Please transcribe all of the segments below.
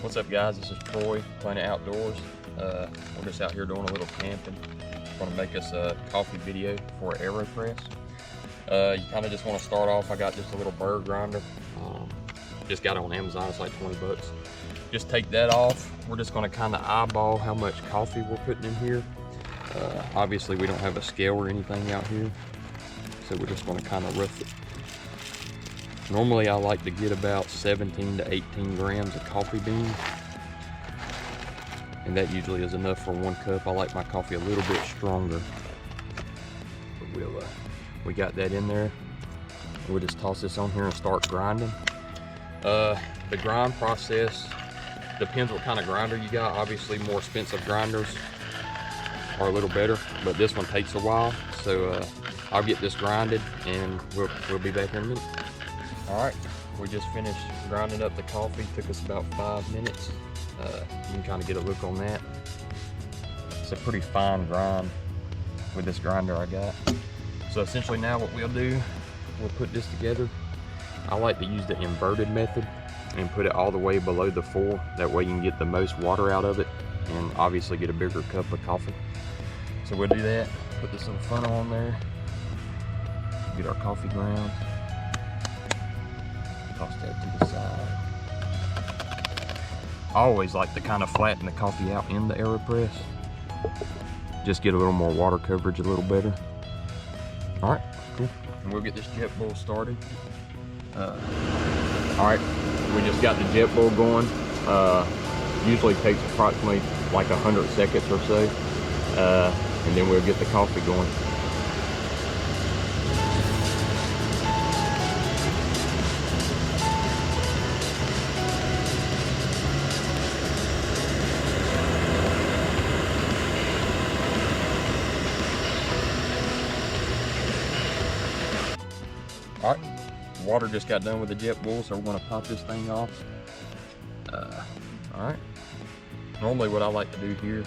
What's up, guys? This is Troy, Planet Outdoors. We're just out here doing a little camping. Going to make us a coffee video for Aeropress. You kind of just want to start off. I got just a little bird grinder. Just got it on Amazon. It's like 20 bucks. Just take that off. We're just going to kind of eyeball how much coffee we're putting in here. Obviously, we don't have a scale or anything out here, so we're just going to kind of rough it. Normally, I like to get about 17 to 18 grams of coffee beans, and that usually is enough for 1 cup. I like my coffee a little bit stronger. But we got that in there. We'll just toss this on here and start grinding. The grind process depends what kind of grinder you got. Obviously, more expensive grinders are a little better, but this one takes a while. So I'll get this grinded, and we'll be back in a minute. All right, we just finished grinding up the coffee. Took us about 5 minutes. You can kind of get a look on that. It's a pretty fine grind with this grinder I got. So essentially now what we'll do, we'll put this together. I like to use the inverted method and put it all the way below the 4. That way you can get the most water out of it and obviously get a bigger cup of coffee. So we'll do that. Put this little funnel on there. Get our coffee ground. Toss that to the side. I always like to kind of flatten the coffee out in the Aeropress. Just get a little more water coverage, a little better. All right, cool. And we'll get this jet bowl started. All right, we just got the jet bowl going. Usually takes approximately like 100 seconds or so. And then we'll get the coffee going. All right, water just got done with the jet bowl, so we're gonna pop this thing off. All right, normally what I like to do here,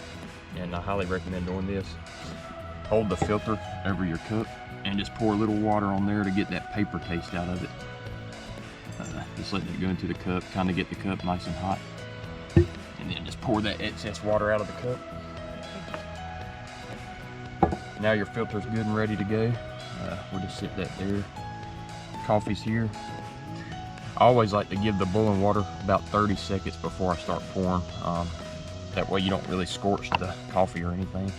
and I highly recommend doing this, hold the filter over your cup and just pour a little water on there to get that paper taste out of it. Just letting it go into the cup, kind of get the cup nice and hot. And then just pour that excess water out of the cup. Now your filter's good and ready to go. We'll just sit that there. Coffee's here. I always like to give the boiling water about 30 seconds before I start pouring. That way you don't really scorch the coffee or anything.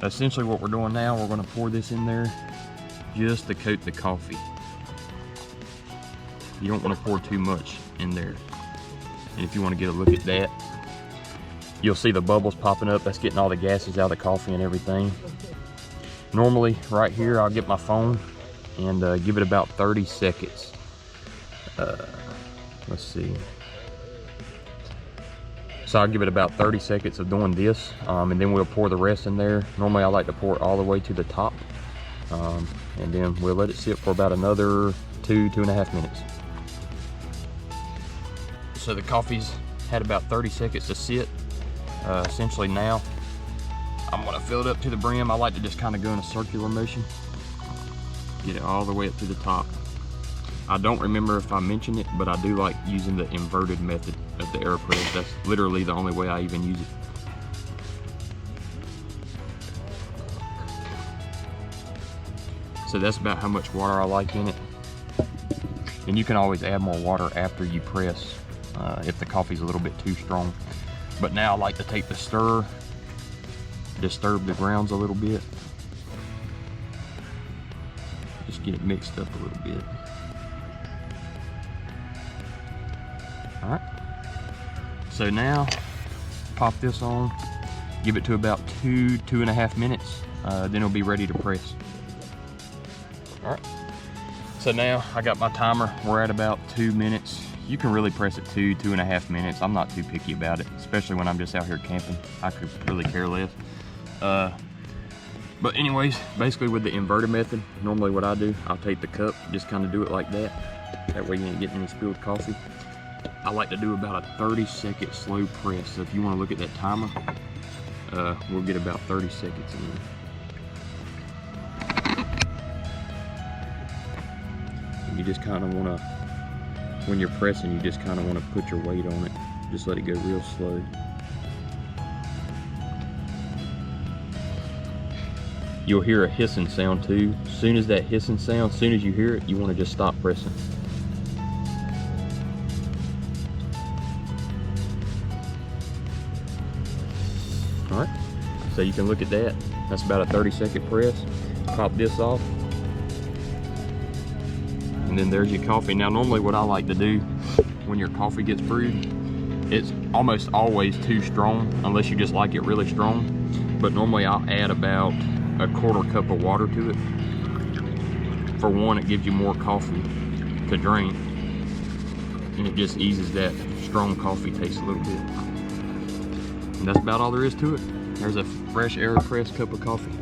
Essentially what we're doing now, we're going to pour this in there just to coat the coffee. You don't want to pour too much in there. And if you want to get a look at that, you'll see the bubbles popping up. That's getting all the gases out of the coffee and everything. Normally right here I'll get my phone and give it about 30 seconds. Let's see. So I'll give it about 30 seconds of doing this, and then we'll pour the rest in there. Normally I like to pour it all the way to the top, and then we'll let it sit for about another 2.5 minutes. So the coffee's had about 30 seconds to sit. Essentially now, I'm gonna fill it up to the brim. I like to just kind of go in a circular motion. Get it all the way up to the top. I don't remember if I mentioned it, but I do like using the inverted method of the Aeropress. That's literally the only way I even use it. So that's about how much water I like in it. And you can always add more water after you press if the coffee's a little bit too strong. But now I like to take the stirrer, disturb the grounds a little bit. Just get it mixed up a little bit. All right. So now, pop this on, give it to about 2.5 minutes, then it'll be ready to press. All right. So now I got my timer. We're at about 2 minutes. You can really press it 2.5 minutes. I'm not too picky about it, especially when I'm just out here camping. I could really care less. But anyways, basically with the inverted method, normally what I do, I'll take the cup, just kind of do it like that. That way you ain't getting any spilled coffee. I like to do about a 30-second slow press. So if you want to look at that timer, we'll get about 30 seconds in there. And you just kind of want to, when you're pressing, you just kind of want to put your weight on it. Just let it go real slow. You'll hear a hissing sound too. As soon as that hissing sound, as soon as you hear it, you want to just stop pressing. All right, so you can look at that. That's about a 30-second press. Pop this off. And then there's your coffee. Now normally what I like to do when your coffee gets brewed, it's almost always too strong unless you just like it really strong. But normally I'll add about a 1/4 cup of water to it. For one, it gives you more coffee to drink, and it just eases that strong coffee taste a little bit. And that's about all there is to it. There's a fresh Aeropress cup of coffee.